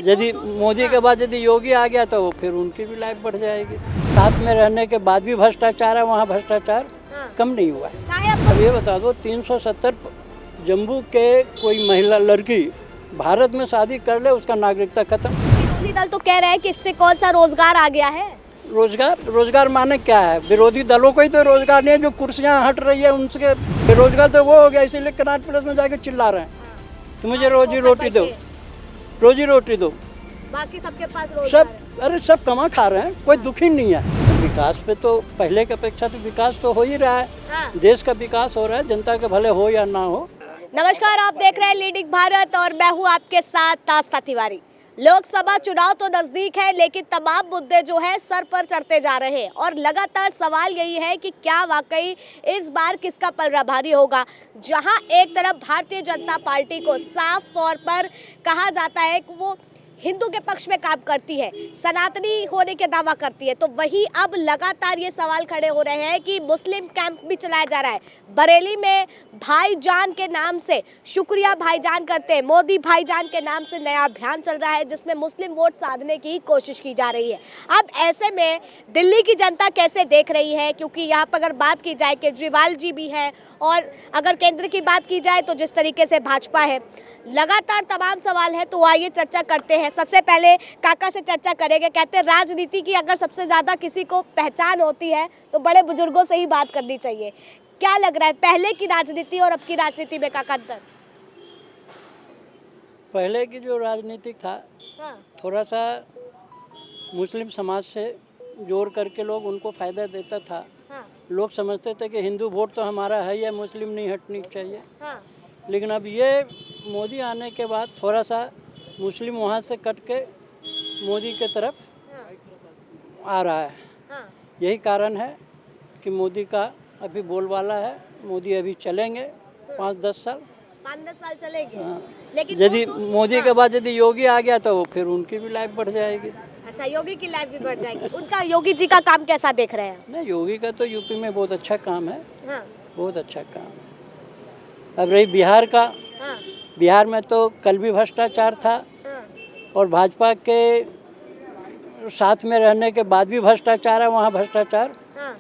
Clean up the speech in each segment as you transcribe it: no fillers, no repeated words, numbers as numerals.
यदि मोदी के बाद यदि योगी आ गया तो फिर उनकी भी लाइफ बढ़ जाएगी। साथ में रहने के बाद भी भ्रष्टाचार है, वहाँ भ्रष्टाचार कम नहीं हुआ है। अब ये बता दो 370 जम्मू के कोई महिला लड़की भारत में शादी कर ले उसका नागरिकता खत्म। विरोधी दल तो कह रहे हैं कि इससे कौन सा रोजगार आ गया है। रोजगार माने क्या है? विरोधी दलों को ही तो रोजगार नहीं है, जो कुर्सियां हट रही है उनसे बेरोजगार तो वो हो गया, इसीलिए कनाट प्लेस में जाके चिल्ला रहे हैं कि मुझे रोजी रोटी दो। बाकी सबके पास रोजगार सब कमा खा रहे हैं, कोई दुखी नहीं है। विकास पे तो पहले की अपेक्षा तो विकास तो हो ही रहा है। देश का विकास हो रहा है, जनता के भले हो या ना हो। नमस्कार, आप देख रहे हैं लीडिंग भारत और मैं हूं आपके साथ तास्ता तिवारी। लोकसभा चुनाव तो नजदीक है, लेकिन तमाम मुद्दे जो है सर पर चढ़ते जा रहे हैं और लगातार सवाल यही है कि क्या वाकई इस बार किसका पलड़ा भारी होगा। जहां एक तरफ भारतीय जनता पार्टी को साफ तौर पर कहा जाता है कि वो हिंदू के पक्ष में काम करती है, सनातनी होने के दावा करती है, तो वही अब लगातार ये सवाल खड़े हो रहे हैं कि मुस्लिम कैंप भी चलाया जा रहा है। बरेली में भाईजान के नाम से शुक्रिया भाईजान करते हैं, मोदी भाईजान के नाम से नया अभियान चल रहा है जिसमें मुस्लिम वोट साधने की कोशिश की जा रही है। अब ऐसे में दिल्ली की जनता कैसे देख रही है, क्योंकि यहाँ पर अगर बात की जाए केजरीवाल जी भी हैं और अगर केंद्र की बात की जाए तो जिस तरीके से भाजपा है, लगातार तमाम सवाल है। तो आइए चर्चा करते हैं। सबसे पहले काका से चर्चा करेंगे। कहते हैं राजनीति की अगर सबसे ज़्यादा किसी को पहचान होती है तो बड़े बुजुर्गों से ही बात करनी चाहिए। क्या लग रहा है पहले की राजनीति और अब की राजनीति में काका अंतर? पहले की जो राजनीति था थोड़ा सा मुस्लिम समाज से जोड़ करके लोग उनको फ़ायदा देता था। लोग समझते थे कि हिंदू वोट तो हमारा है, या मुस्लिम नहीं हटनी चाहिए। लेकिन अब ये मोदी आने के बाद थोड़ा सा मुस्लिम वहाँ से कट के मोदी के तरफ आ रहा है। यही कारण है कि मोदी का अभी बोलबाला है। मोदी अभी चलेंगे 5-10 साल चलेंगे। लेकिन यदि मोदी के बाद यदि योगी आ गया तो फिर उनकी भी लाइफ बढ़ जाएगी। अच्छा, योगी की लाइफ भी बढ़ जाएगी। उनका योगी जी का काम कैसा देख रहे हैं? नहीं, योगी का तो यूपी में बहुत अच्छा काम है। बहुत अच्छा काम है। अब रही बिहार का, बिहार में तो कल भी भ्रष्टाचार था और भाजपा के साथ में रहने के बाद भी भ्रष्टाचार है, वहाँ भ्रष्टाचार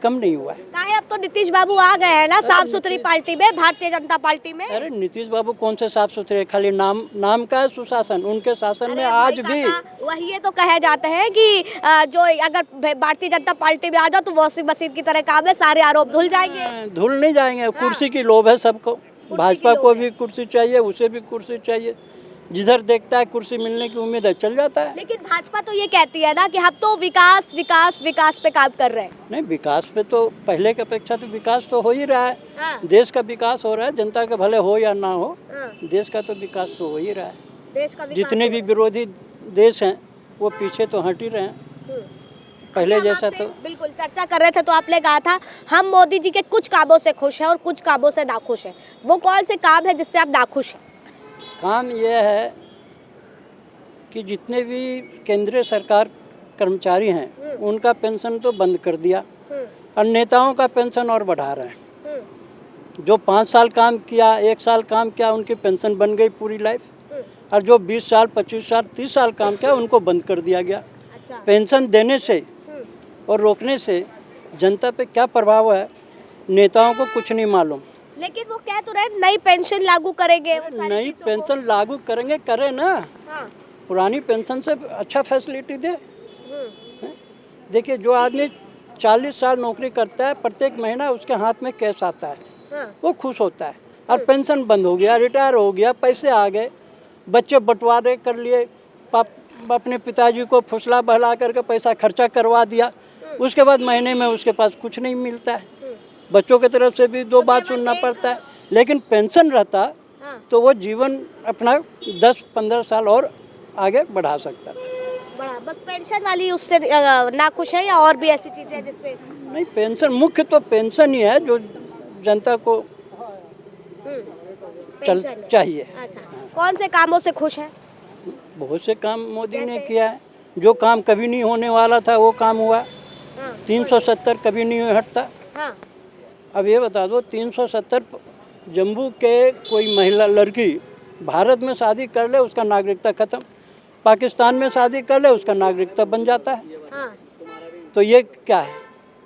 कम नहीं हुआ है। अब तो नीतीश बाबू आ गए हैं ना साफ सुथरी पार्टी में, भारतीय जनता पार्टी में। अरे नीतीश बाबू कौन से साफ सुथरे, खाली नाम का है सुशासन। उनके शासन में आज भी वही ये तो कहे जाते हैं कि जो अगर भारतीय जनता पार्टी में आ जाओ तो वॉशिंग मशीन की तरह काम है, सारे आरोप धुल जाएंगे। धुल नहीं जाएंगे। कुर्सी की लोभ है सबको। भाजपा को भी कुर्सी चाहिए, उसे भी कुर्सी चाहिए। जिधर देखता है कुर्सी मिलने की उम्मीद है, चल जाता है। लेकिन भाजपा तो ये कहती है ना कि हम तो विकास विकास विकास पे काम कर रहे हैं। नहीं, विकास पे तो पहले की अपेक्षा तो विकास तो हो ही रहा है। देश का विकास हो रहा है, जनता के भले हो या ना हो, देश का तो विकास तो हो ही रहा है। देश का जितने भी विरोधी देश हैं वो पीछे तो हट ही रहे हैं पहले जैसा। तो बिल्कुल चर्चा कर रहे थे तो आपने कहा था हम मोदी जी के कुछ कामों से खुश हैं और कुछ कामों से नाखुश हैं। वो कौन से काम है जिससे आप नाखुश हैं? काम यह है कि जितने भी केंद्रीय सरकार कर्मचारी हैं उनका पेंशन तो बंद कर दिया और नेताओं का पेंशन और बढ़ा रहे हैं। जो 5 साल काम किया, 1 साल काम किया, उनकी पेंशन बन गई पूरी लाइफ, और जो 20 साल 25 साल 30 साल काम किया उनको बंद कर दिया गया। पेंशन देने से और रोकने से जनता पे क्या प्रभाव है नेताओं को कुछ नहीं मालूम। लेकिन वो कह तो रहे नई पेंशन लागू करेंगे। नई पेंशन लागू करेंगे, करे ना। पुरानी पेंशन से अच्छा फैसिलिटी दे। देखिए, जो आदमी 40 साल नौकरी करता है, प्रत्येक महीना उसके हाथ में कैश आता है, वो खुश होता है। और पेंशन बंद हो गया, रिटायर हो गया, पैसे आ गए, बच्चे बंटवारे कर लिए, अपने पिताजी को फुसला बहला करके पैसा खर्चा करवा दिया, उसके बाद महीने में उसके पास कुछ नहीं मिलता है। बच्चों की तरफ से भी 2 बात सुनना पड़ता है। लेकिन पेंशन रहता तो वो जीवन अपना 10-15 साल और आगे बढ़ा सकता था। बस पेंशन वाली उससे नाखुश है या और भी ऐसी चीजें जिससे? नहीं, पेंशन मुख्य तो पेंशन ही है जो जनता को चाहिए। अच्छा, कौन से कामों से खुश है? बहुत से काम मोदी ने किया है। जो काम कभी नहीं होने वाला था वो काम हुआ। 370 कभी नहीं हटता। अब ये बता दो 370 जम्मू के कोई महिला लड़की भारत में शादी कर ले उसका नागरिकता खत्म। पाकिस्तान में शादी कर ले उसका नागरिकता बन जाता है। हाँ, तो ये क्या है,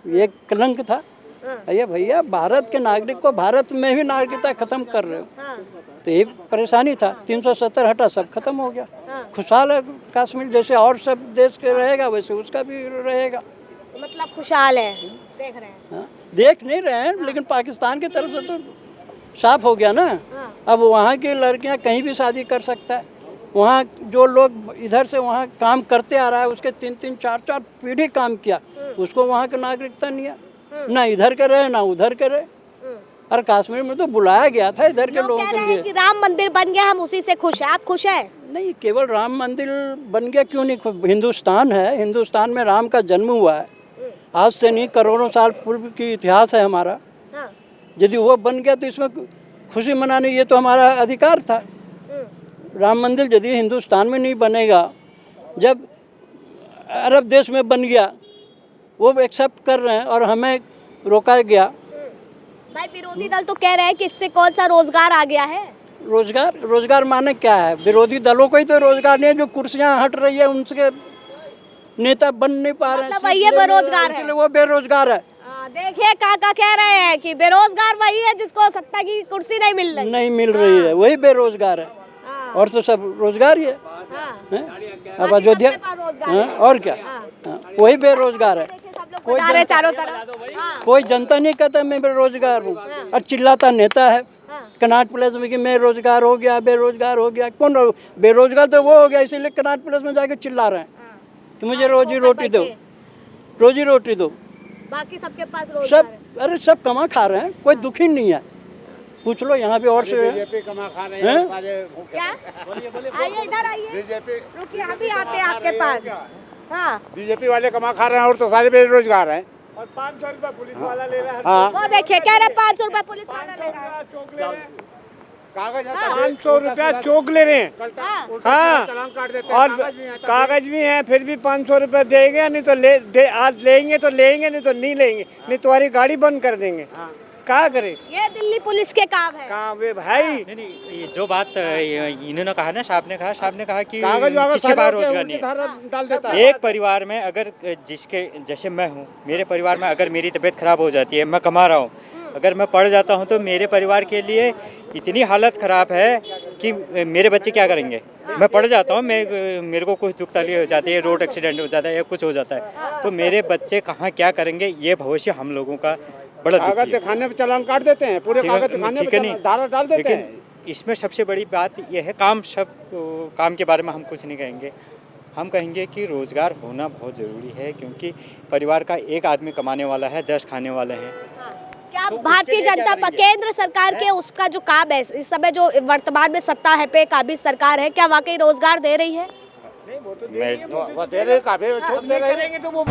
ये कलंक था। हाँ, अरे भैया, भारत के नागरिक को भारत में भी नागरिकता खत्म कर रहे हो, हाँ, तो ये परेशानी था। 370 हटा, सब खत्म हो गया। हाँ। खुशहाल है कश्मीर, जैसे और सब देश के रहेगा वैसे उसका भी रहेगा। तो मतलब खुशहाल है, देख रहे हैं। हाँ, देख नहीं रहे हैं, लेकिन पाकिस्तान की तरफ से तो साफ हो गया ना। हाँ, अब वहाँ की लड़कियाँ कहीं भी शादी कर सकता है। वहाँ जो लोग इधर से वहाँ काम करते आ रहा है, उसके 3-3, 4-4 पीढ़ी काम किया, उसको वहाँ की नागरिकता नहीं है। ना इधर के रहे ना उधर के रहे। और कश्मीर में तो बुलाया गया था इधर के लोग लोगों कह के रहे लिए। हैं कि राम मंदिर बन गया, हम उसी से खुश हैं। आप खुश हैं? नहीं, केवल राम मंदिर बन गया क्यों नहीं, हिंदुस्तान है, हिंदुस्तान में राम का जन्म हुआ है। आज से नहीं, करोड़ों साल पूर्व की इतिहास है हमारा। हाँ, यदि वो बन गया तो इसमें खुशी मनाने, ये तो हमारा अधिकार था। राम मंदिर यदि हिंदुस्तान में नहीं बनेगा, जब अरब देश में बन गया, वो एक्सेप्ट कर रहे हैं और हमें रोका गया। भाई विरोधी दल तो कह रहे हैं कि इससे कौन सा रोजगार आ गया है? रोजगार माने क्या है? विरोधी दलों को ही तो रोजगार नहीं है, जो कुर्सियां हट रही है उनके नेता बन नहीं पा रहे हैं, मतलब वही बेरोजगार है। इसलिए वो बेरोजगार है। देखिए काका कह रहे हैं कि बेरोजगार वही है जिसको सत्ता की कुर्सी नहीं मिल रही। नहीं मिल रही है, वही बेरोजगार है। हाँ, और तो सब रोजगार ही है। हाँ। हैं? अब बाकी अयोध्या, सबके पास रोजगार हाँ, है। और क्या, हाँ। हाँ, वही बेरोजगार है। देखिए सब लोग बता रहे हैं चारों तरफ। हाँ, कोई जनता नहीं कहता मैं बेरोजगार हूँ, और चिल्लाता नेता है हाँ। कनाट प्लेस में कि मैं रोजगार हो गया, बेरोजगार हो गया। कौन बेरोजगार तो वो हो गया, इसीलिए कनाट प्लेस में जाके चिल्ला रहे हैं कि मुझे रोजी रोटी दो, रोजी रोटी दो। बाकी सबके पास रोजगार सब, है। अरे सब कमा खा रहे हैं, कोई दुखी नहीं है। पूछ लो यहाँ पे और से बीजेपी कमा खा रहे हैं हैं? सारे। क्या? आइए इधर आइए, बीजेपी रुकिए अभी आते हैं आपके पास। हाँ, बीजेपी वाले कमा खा रहे हैं और तो सारे बेरोजगार हैं। और 500 रुपए पुलिस वाला ले रहा है। हाँ, वो देखिए कह रहे 500 रुपए पुलिस वाला ले रहा है। कागज 500 रुपया चौक ले रहे हैं। हाँ, हाँ, चालान काट देते हैं, और कागज भी हैं, फिर भी 500 रुपये देंगे, नहीं तो आज लेंगे तो लेंगे, नहीं तो नहीं लेंगे, नहीं तुम्हारी गाड़ी बंद कर देंगे। क्या करें? ये दिल्ली पुलिस के काम है। कहाँ वे भाई? नहीं, ये जो बात इन्होंने कहा ना, साहब ने कहा कि कागज किसके पास रोजगार नहीं है। डाल देता है। एक परिवार में अगर जिसके जैसे मैं हूँ, मेरे परिवार में अगर मेरी तबीयत खराब हो जाती है, मैं कमा रहा हूँ, अगर मैं पढ़ जाता हूँ, तो मेरे परिवार के लिए इतनी हालत ख़राब है कि मेरे बच्चे क्या करेंगे। मैं पढ़ जाता हूँ, मेरे को कुछ दुख तकलीफ हो जाती है, रोड एक्सीडेंट हो जाता है या कुछ हो जाता है, तो मेरे बच्चे कहाँ क्या करेंगे, ये भविष्य हम लोगों का बड़ा दुखी कागज है। दिखाने पे चालान काट देते हैं, पूरे ठीक है, कागज दिखाने ठीक पे है, नहीं। धारा डाल देते लेकिन हैं। इसमें सबसे बड़ी बात यह है, काम के बारे में हम कुछ नहीं कहेंगे। हम कहेंगे कि रोज़गार होना बहुत ज़रूरी है, क्योंकि परिवार का एक आदमी कमाने वाला है, 10 खाने वाले हैं। क्या तो भारतीय उसके लिए क्या जनता करेंगे? केंद्र सरकार के उसका जो काम है इस समय, जो वर्तमान में सत्ता है पे काबिज सरकार है, क्या वाकई रोजगार दे रही है? वो दे रहे हैं, काफी छूट दे रहे हैं। करेंगे तो वो